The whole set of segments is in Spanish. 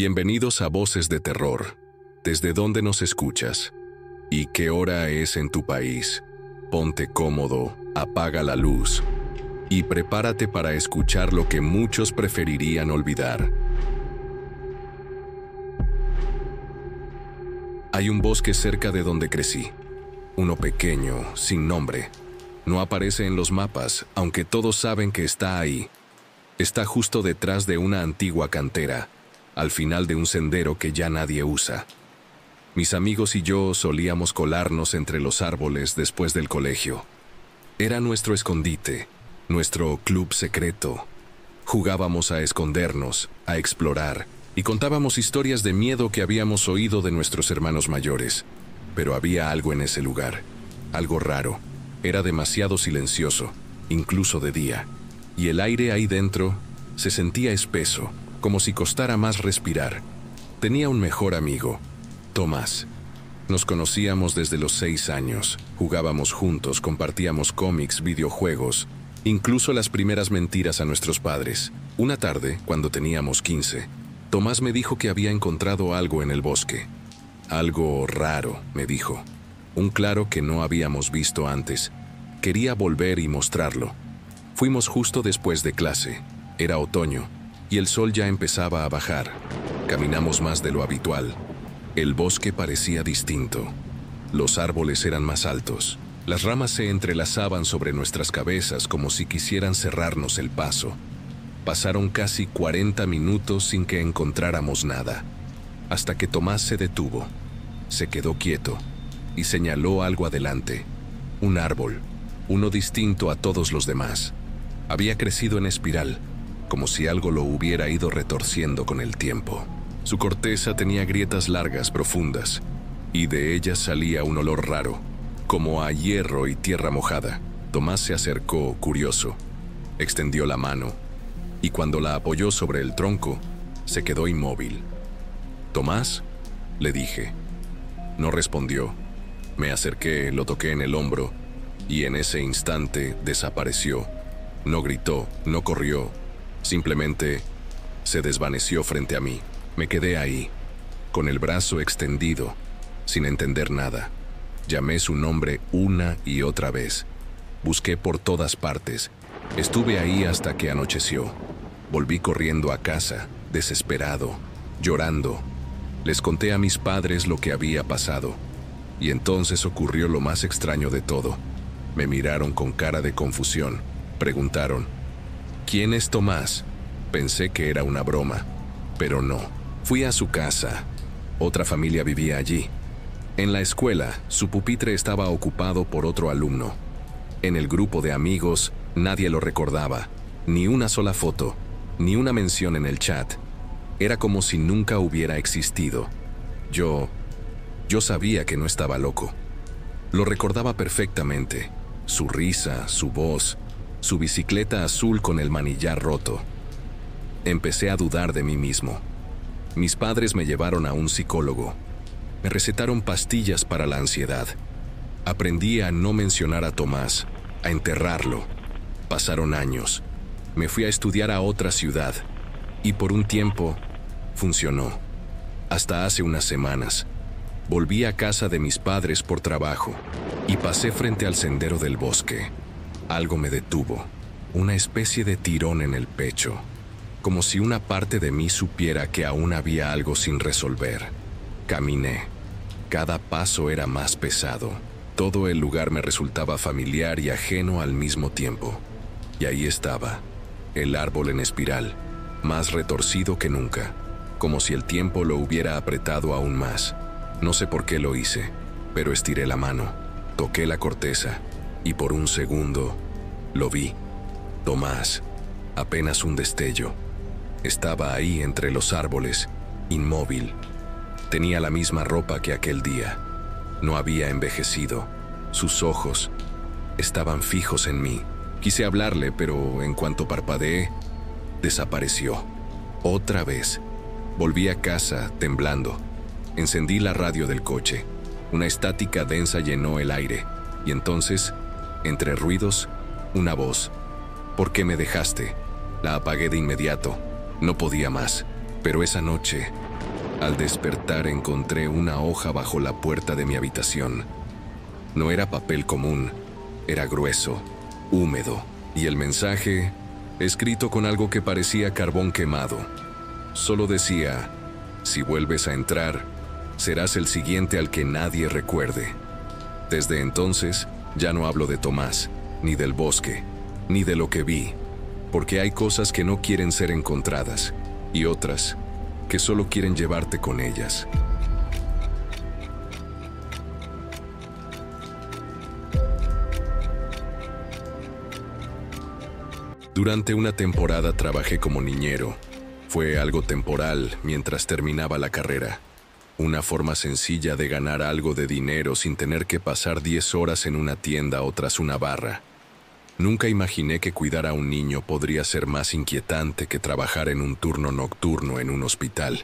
Bienvenidos a Voces de Terror. ¿Desde dónde nos escuchas? ¿Y qué hora es en tu país? Ponte cómodo, apaga la luz y prepárate para escuchar lo que muchos preferirían olvidar. Hay un bosque cerca de donde crecí. Uno pequeño, sin nombre. No aparece en los mapas, aunque todos saben que está ahí. Está justo detrás de una antigua cantera, al final de un sendero que ya nadie usa. Mis amigos y yo solíamos colarnos entre los árboles después del colegio. Era nuestro escondite, nuestro club secreto. Jugábamos a escondernos, a explorar, y contábamos historias de miedo que habíamos oído de nuestros hermanos mayores. Pero había algo en ese lugar, algo raro. Era demasiado silencioso, incluso de día. Y el aire ahí dentro se sentía espeso, como si costara más respirar. Tenía un mejor amigo, Tomás. Nos conocíamos desde los 6 años, jugábamos juntos, compartíamos cómics, videojuegos, incluso las primeras mentiras a nuestros padres. Una tarde, cuando teníamos 15, Tomás me dijo que había encontrado algo en el bosque. Algo raro, me dijo. Un claro que no habíamos visto antes. Quería volver y mostrarlo. Fuimos justo después de clase. Era otoño, y el sol ya empezaba a bajar. Caminamos más de lo habitual. El bosque parecía distinto. Los árboles eran más altos. Las ramas se entrelazaban sobre nuestras cabezas como si quisieran cerrarnos el paso. Pasaron casi 40 minutos sin que encontráramos nada, hasta que Tomás se detuvo. Se quedó quieto y señaló algo adelante. Un árbol, uno distinto a todos los demás. Había crecido en espiral, como si algo lo hubiera ido retorciendo con el tiempo. Su corteza tenía grietas largas, profundas, y de ellas salía un olor raro, como a hierro y tierra mojada. Tomás se acercó, curioso. Extendió la mano, y cuando la apoyó sobre el tronco, se quedó inmóvil. «¿Tomás?», le dije. No respondió. Me acerqué, lo toqué en el hombro, y en ese instante desapareció. No gritó, no corrió. Simplemente se desvaneció frente a mí. Me quedé ahí, con el brazo extendido, sin entender nada. Llamé su nombre una y otra vez. Busqué por todas partes. Estuve ahí hasta que anocheció. Volví corriendo a casa, desesperado, llorando. Les conté a mis padres lo que había pasado. Y entonces ocurrió lo más extraño de todo. Me miraron con cara de confusión. Preguntaron: «¿Quién es Tomás?». Pensé que era una broma, pero no. Fui a su casa. Otra familia vivía allí. En la escuela, su pupitre estaba ocupado por otro alumno. En el grupo de amigos, nadie lo recordaba. Ni una sola foto, ni una mención en el chat. Era como si nunca hubiera existido. Yo sabía que no estaba loco. Lo recordaba perfectamente. Su risa, su voz, su bicicleta azul con el manillar roto. Empecé a dudar de mí mismo. Mis padres me llevaron a un psicólogo. Me recetaron pastillas para la ansiedad. Aprendí a no mencionar a Tomás, a enterrarlo. Pasaron años. Me fui a estudiar a otra ciudad. Y por un tiempo, funcionó. Hasta hace unas semanas. Volví a casa de mis padres por trabajo y pasé frente al sendero del bosque. Algo me detuvo, una especie de tirón en el pecho, como si una parte de mí supiera que aún había algo sin resolver. Caminé. Cada paso era más pesado. Todo el lugar me resultaba familiar y ajeno al mismo tiempo. Y ahí estaba, el árbol en espiral, más retorcido que nunca, como si el tiempo lo hubiera apretado aún más. No sé por qué lo hice, pero estiré la mano, toqué la corteza, y por un segundo lo vi. Tomás, apenas un destello. Estaba ahí entre los árboles, inmóvil. Tenía la misma ropa que aquel día. No había envejecido. Sus ojos estaban fijos en mí. Quise hablarle, pero en cuanto parpadeé, desapareció. Otra vez. Volví a casa, temblando. Encendí la radio del coche. Una estática densa llenó el aire. Y entonces, entre ruidos, una voz. «¿Por qué me dejaste?». La apagué de inmediato. No podía más. Pero esa noche Al despertar encontré una hoja bajo la puerta de mi habitación. No era papel común, era grueso, húmedo, y el mensaje, escrito con algo que parecía carbón quemado, solo decía: si vuelves a entrar, serás el siguiente al que nadie recuerde. Desde entonces, ya no hablo de Tomás, ni del bosque, ni de lo que vi, porque hay cosas que no quieren ser encontradas, y otras que solo quieren llevarte con ellas. Durante una temporada trabajé como niñero. Fue algo temporal mientras terminaba la carrera. Una forma sencilla de ganar algo de dinero sin tener que pasar 10 horas en una tienda o tras una barra. Nunca imaginé que cuidar a un niño podría ser más inquietante que trabajar en un turno nocturno en un hospital.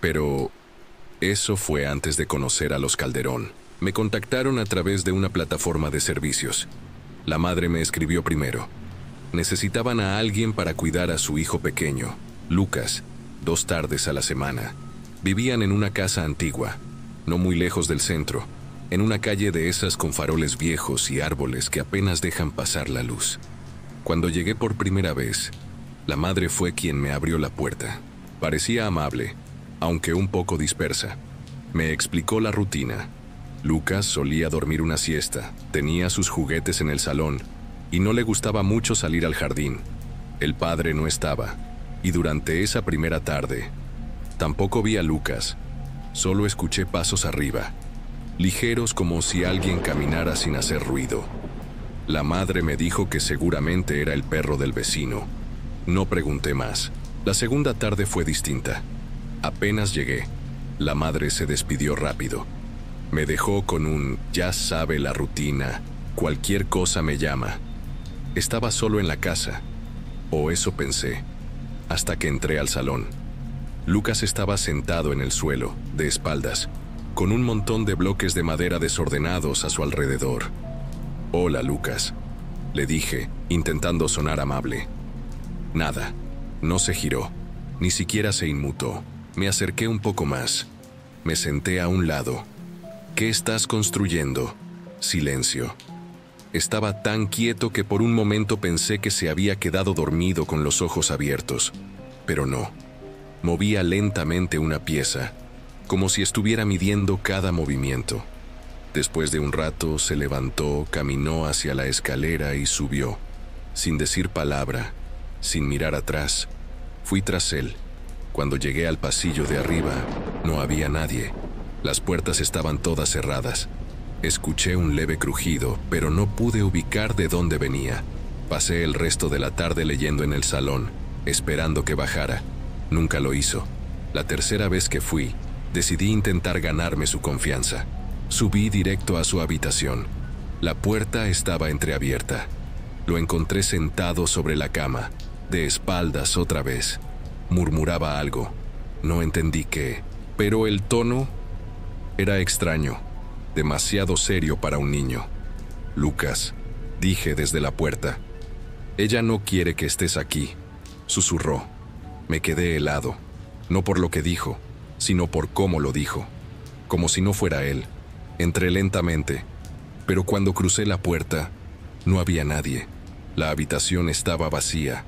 Pero eso fue antes de conocer a los Calderón. Me contactaron a través de una plataforma de servicios. La madre me escribió primero. Necesitaban a alguien para cuidar a su hijo pequeño, Lucas, 2 tardes a la semana. Vivían en una casa antigua, no muy lejos del centro, en una calle de esas con faroles viejos y árboles que apenas dejan pasar la luz. Cuando llegué por primera vez, la madre fue quien me abrió la puerta. Parecía amable, aunque un poco dispersa. Me explicó la rutina. Lucas solía dormir una siesta, tenía sus juguetes en el salón y no le gustaba mucho salir al jardín. El padre no estaba, y durante esa primera tarde, tampoco vi a Lucas, solo escuché pasos arriba, ligeros como si alguien caminara sin hacer ruido. La madre me dijo que seguramente era el perro del vecino. No pregunté más. La segunda tarde fue distinta. Apenas llegué, la madre se despidió rápido. Me dejó con un "ya sabe la rutina, cualquier cosa me llama". Estaba solo en la casa, o eso pensé, hasta que entré al salón. Lucas estaba sentado en el suelo, de espaldas, con un montón de bloques de madera desordenados a su alrededor. «Hola, Lucas», le dije, intentando sonar amable. Nada, no se giró, ni siquiera se inmutó. Me acerqué un poco más. Me senté a un lado. «¿Qué estás construyendo?» Silencio. Estaba tan quieto que por un momento pensé que se había quedado dormido con los ojos abiertos, pero no. Movía lentamente una pieza, como si estuviera midiendo cada movimiento. Después de un rato se levantó, caminó hacia la escalera y subió, sin decir palabra, sin mirar atrás. Fui tras él. Cuando llegué al pasillo de arriba, no había nadie. Las puertas estaban todas cerradas. Escuché un leve crujido, pero no pude ubicar de dónde venía. Pasé el resto de la tarde leyendo en el salón, esperando que bajara. Nunca lo hizo. La tercera vez que fui, decidí intentar ganarme su confianza. Subí directo a su habitación. La puerta estaba entreabierta. Lo encontré sentado sobre la cama, de espaldas otra vez. Murmuraba algo. No entendí qué, pero el tono era extraño. Demasiado serio para un niño. «Lucas», dije desde la puerta. «Ella no quiere que estés aquí», susurró. Me quedé helado, no por lo que dijo, sino por cómo lo dijo, como si no fuera él. Entré lentamente, pero cuando crucé la puerta, no había nadie. La habitación estaba vacía,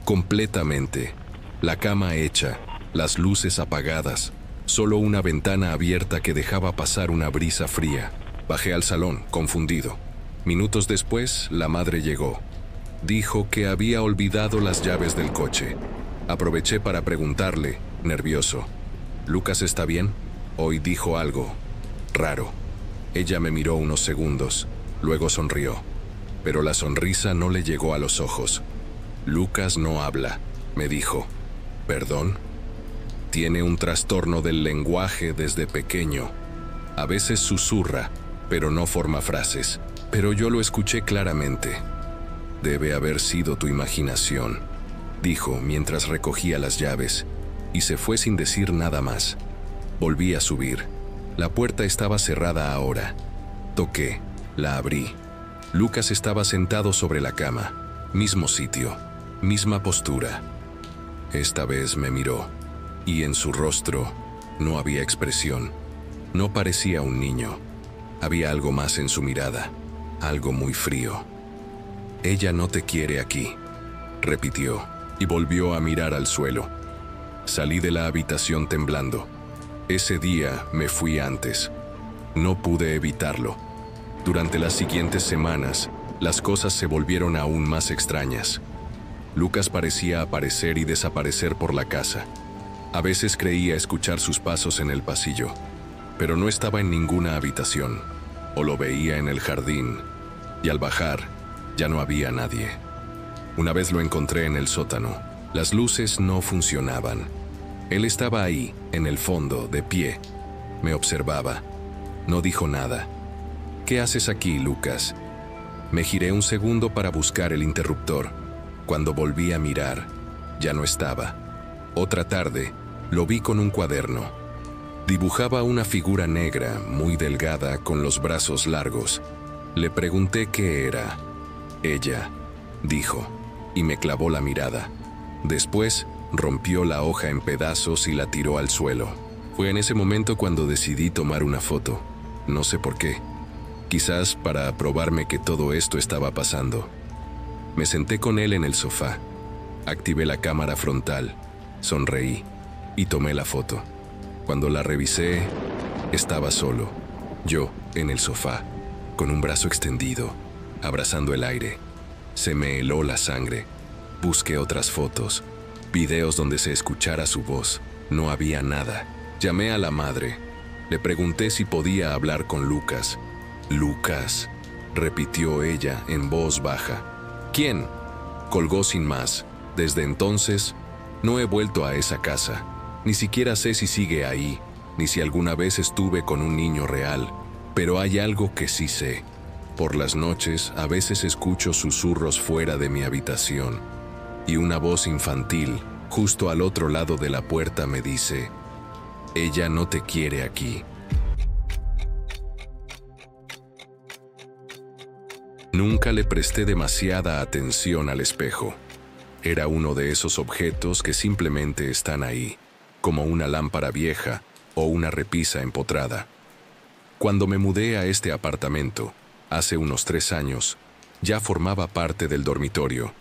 completamente. La cama hecha, las luces apagadas. Solo una ventana abierta que dejaba pasar una brisa fría. Bajé al salón, confundido. Minutos después, la madre llegó. Dijo que había olvidado las llaves del coche. Aproveché para preguntarle, nervioso: «¿Lucas está bien?» Hoy dijo algo raro. Ella me miró unos segundos, luego sonrió. Pero la sonrisa no le llegó a los ojos. «Lucas no habla», me dijo. «¿Perdón?» Tiene un trastorno del lenguaje desde pequeño. A veces susurra, pero no forma frases. Pero yo lo escuché claramente. «Debe haber sido tu imaginación», dijo mientras recogía las llaves, y se fue sin decir nada más. Volví a subir. La puerta estaba cerrada ahora. Toqué, la abrí. Lucas estaba sentado sobre la cama. Mismo sitio, misma postura. Esta vez me miró, y en su rostro No había expresión. No parecía un niño. Había algo más en su mirada, algo muy frío. «Ella no te quiere aquí», repitió, y volvió a mirar al suelo. Salí de la habitación temblando. Ese día me fui antes. No pude evitarlo. Durante las siguientes semanas, las cosas se volvieron aún más extrañas. Lucas parecía aparecer y desaparecer por la casa. A veces creía escuchar sus pasos en el pasillo, pero no estaba en ninguna habitación, o lo veía en el jardín, y al bajar, ya no había nadie. Una vez lo encontré en el sótano. Las luces no funcionaban. Él estaba ahí, en el fondo, de pie. Me observaba. No dijo nada. «¿Qué haces aquí, Lucas?» Me giré un segundo para buscar el interruptor. Cuando volví a mirar, ya no estaba. Otra tarde, lo vi con un cuaderno. Dibujaba una figura negra, muy delgada, con los brazos largos. Le pregunté qué era. «Ella», dijo, y me clavó la mirada. Después, rompió la hoja en pedazos y la tiró al suelo. Fue en ese momento cuando decidí tomar una foto. No sé por qué. Quizás para probarme que todo esto estaba pasando. Me senté con él en el sofá. Activé la cámara frontal, sonreí y tomé la foto. Cuando la revisé, estaba solo. Yo, en el sofá, con un brazo extendido, abrazando el aire. Se me heló la sangre. Busqué otras fotos, videos donde se escuchara su voz. No había nada. Llamé a la madre. Le pregunté si podía hablar con Lucas. «Lucas», repitió ella en voz baja. «¿Quién?». Colgó sin más. Desde entonces, no he vuelto a esa casa. Ni siquiera sé si sigue ahí, ni si alguna vez estuve con un niño real. Pero hay algo que sí sé. Por las noches, a veces escucho susurros fuera de mi habitación. Y una voz infantil, justo al otro lado de la puerta, me dice: «Ella no te quiere aquí». Nunca le presté demasiada atención al espejo. Era uno de esos objetos que simplemente están ahí, como una lámpara vieja o una repisa empotrada. Cuando me mudé a este apartamento, hace unos 3 años, ya formaba parte del dormitorio.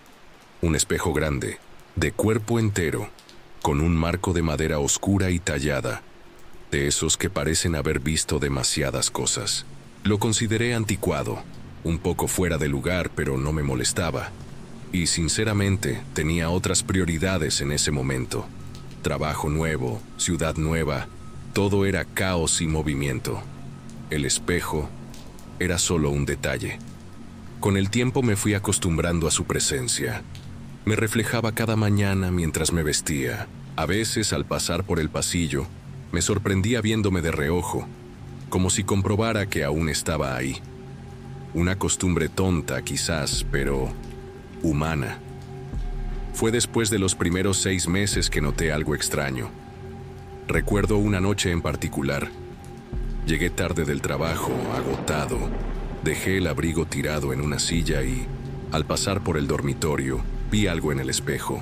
Un espejo grande, de cuerpo entero, con un marco de madera oscura y tallada, de esos que parecen haber visto demasiadas cosas. Lo consideré anticuado, un poco fuera de lugar, pero no me molestaba. Y sinceramente, tenía otras prioridades en ese momento. Trabajo nuevo, ciudad nueva, todo era caos y movimiento. El espejo era solo un detalle. Con el tiempo me fui acostumbrando a su presencia. Me reflejaba cada mañana mientras me vestía. A veces, al pasar por el pasillo, me sorprendía viéndome de reojo, como si comprobara que aún estaba ahí. Una costumbre tonta, quizás, pero humana. Fue después de los primeros 6 meses que noté algo extraño. Recuerdo una noche en particular. Llegué tarde del trabajo, agotado. Dejé el abrigo tirado en una silla y, al pasar por el dormitorio, vi algo en el espejo.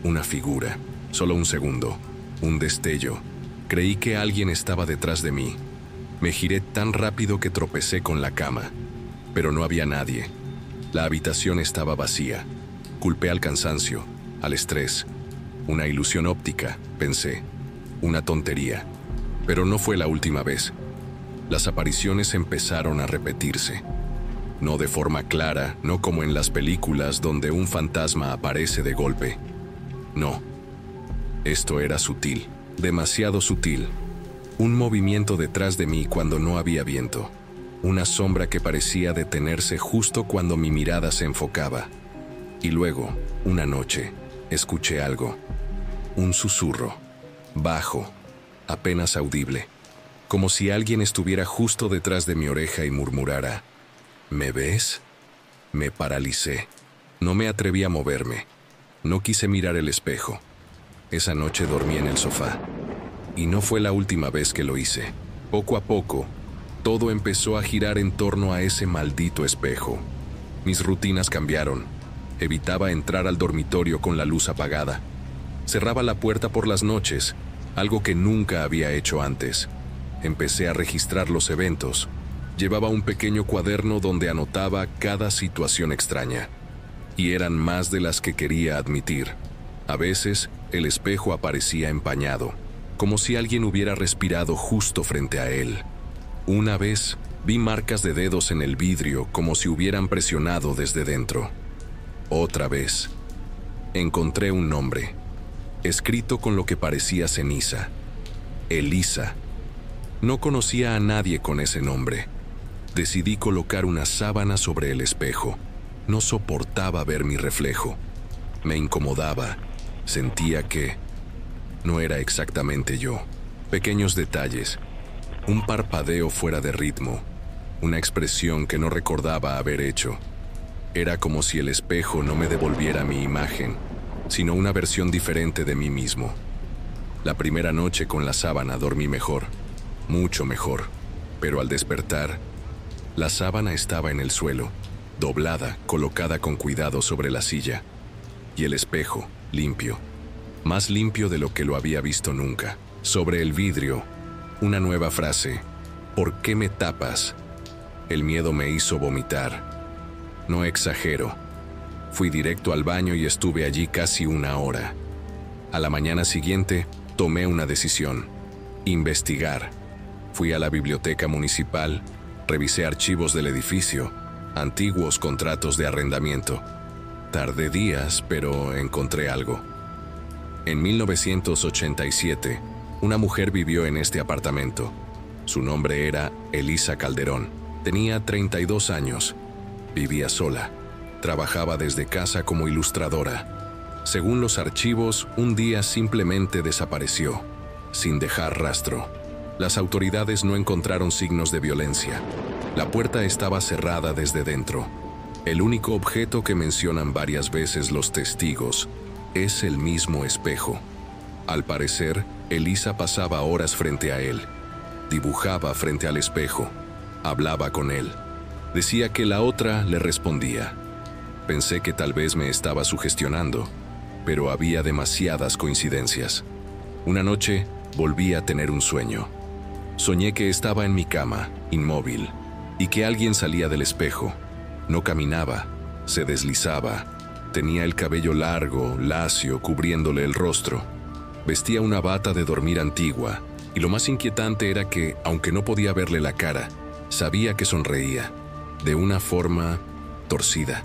Una figura, solo un segundo, un destello. Creí que alguien estaba detrás de mí. Me giré tan rápido que tropecé con la cama, pero no había nadie. La habitación estaba vacía. Culpé al cansancio, al estrés. Una ilusión óptica, pensé. Una tontería. Pero no fue la última vez. Las apariciones empezaron a repetirse. No de forma clara, no como en las películas donde un fantasma aparece de golpe. No. Esto era sutil, demasiado sutil. Un movimiento detrás de mí cuando no había viento. Una sombra que parecía detenerse justo cuando mi mirada se enfocaba. Y luego, una noche, escuché algo. Un susurro, bajo, apenas audible. Como si alguien estuviera justo detrás de mi oreja y murmurara: «¿Me ves?». Me paralicé. No me atreví a moverme. No quise mirar el espejo. Esa noche dormí en el sofá. Y no fue la última vez que lo hice. Poco a poco, todo empezó a girar en torno a ese maldito espejo. Mis rutinas cambiaron. Evitaba entrar al dormitorio con la luz apagada. Cerraba la puerta por las noches. algo que nunca había hecho antes. Empecé a registrar los eventos. Llevaba un pequeño cuaderno donde anotaba cada situación extraña. Y eran más de las que quería admitir. A veces, el espejo aparecía empañado, como si alguien hubiera respirado justo frente a él. Una vez, vi marcas de dedos en el vidrio como si hubieran presionado desde dentro. Otra vez, encontré un nombre, escrito con lo que parecía ceniza. Elisa. No conocía a nadie con ese nombre. Decidí colocar una sábana sobre el espejo. No soportaba ver mi reflejo. Me incomodaba. Sentía que no era exactamente yo. Pequeños detalles. Un parpadeo fuera de ritmo. Una expresión que no recordaba haber hecho. Era como si el espejo no me devolviera mi imagen, sino una versión diferente de mí mismo. La primera noche con la sábana dormí mejor. Mucho mejor. Pero al despertar, la sábana estaba en el suelo, doblada, colocada con cuidado sobre la silla. Y el espejo, limpio. Más limpio de lo que lo había visto nunca. Sobre el vidrio, una nueva frase. ¿Por qué me tapas? El miedo me hizo vomitar. No exagero. Fui directo al baño y estuve allí casi una hora. A la mañana siguiente, tomé una decisión. Investigar. Fui a la biblioteca municipal, revisé archivos del edificio, antiguos contratos de arrendamiento. Tardé días, pero encontré algo. En 1987, una mujer vivió en este apartamento. Su nombre era Elisa Calderón. Tenía 32 años. Vivía sola. Trabajaba desde casa como ilustradora. Según los archivos, un día simplemente desapareció, sin dejar rastro. Las autoridades no encontraron signos de violencia. La puerta estaba cerrada desde dentro. El único objeto que mencionan varias veces los testigos es el mismo espejo. Al parecer, Elisa pasaba horas frente a él. Dibujaba frente al espejo. Hablaba con él. Decía que la otra le respondía. Pensé que tal vez me estaba sugestionando, pero había demasiadas coincidencias. Una noche, volví a tener un sueño. Soñé que estaba en mi cama, inmóvil, y que alguien salía del espejo. No caminaba, se deslizaba. Tenía el cabello largo, lacio, cubriéndole el rostro. Vestía una bata de dormir antigua, y lo más inquietante era que, aunque no podía verle la cara, sabía que sonreía, de una forma torcida.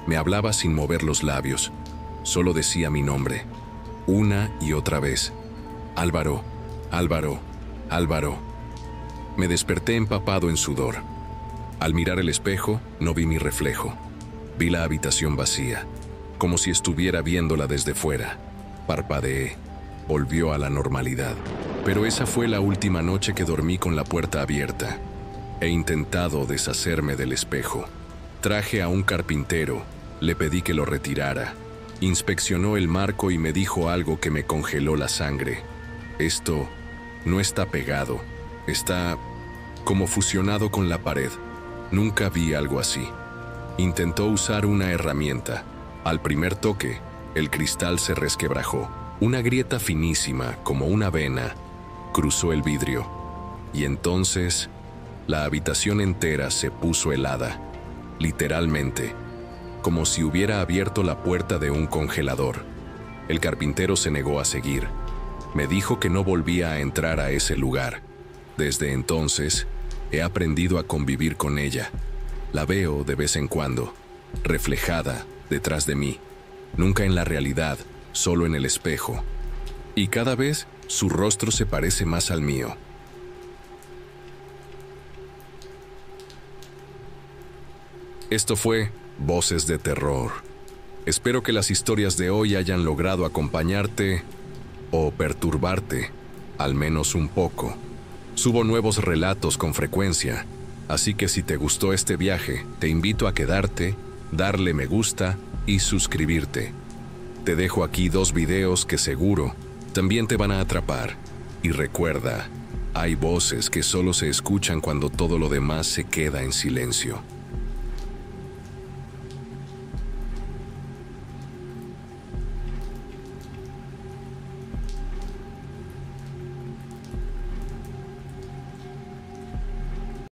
Me hablaba sin mover los labios, solo decía mi nombre, una y otra vez. Álvaro, Álvaro, Álvaro. Me desperté empapado en sudor. Al mirar el espejo, no vi mi reflejo. Vi la habitación vacía, como si estuviera viéndola desde fuera. Parpadeé. Volvió a la normalidad. Pero esa fue la última noche que dormí con la puerta abierta. He intentado deshacerme del espejo. Traje a un carpintero, le pedí que lo retirara. Inspeccionó el marco y me dijo algo que me congeló la sangre. Esto no está pegado, está como fusionado con la pared. Nunca vi algo así. Intentó usar una herramienta. Al primer toque, el cristal se resquebrajó. Una grieta finísima, como una vena, cruzó el vidrio. Y entonces, la habitación entera se puso helada. Literalmente, como si hubiera abierto la puerta de un congelador. El carpintero se negó a seguir. Me dijo que no volvía a entrar a ese lugar. Desde entonces, he aprendido a convivir con ella. La veo de vez en cuando, reflejada detrás de mí. Nunca en la realidad, solo en el espejo. Y cada vez su rostro se parece más al mío. Esto fue Voces de Terror. Espero que las historias de hoy hayan logrado acompañarte o perturbarte, al menos un poco. Subo nuevos relatos con frecuencia, así que si te gustó este viaje, te invito a quedarte, darle me gusta y suscribirte. Te dejo aquí 2 videos que seguro también te van a atrapar. Y recuerda, hay voces que solo se escuchan cuando todo lo demás se queda en silencio.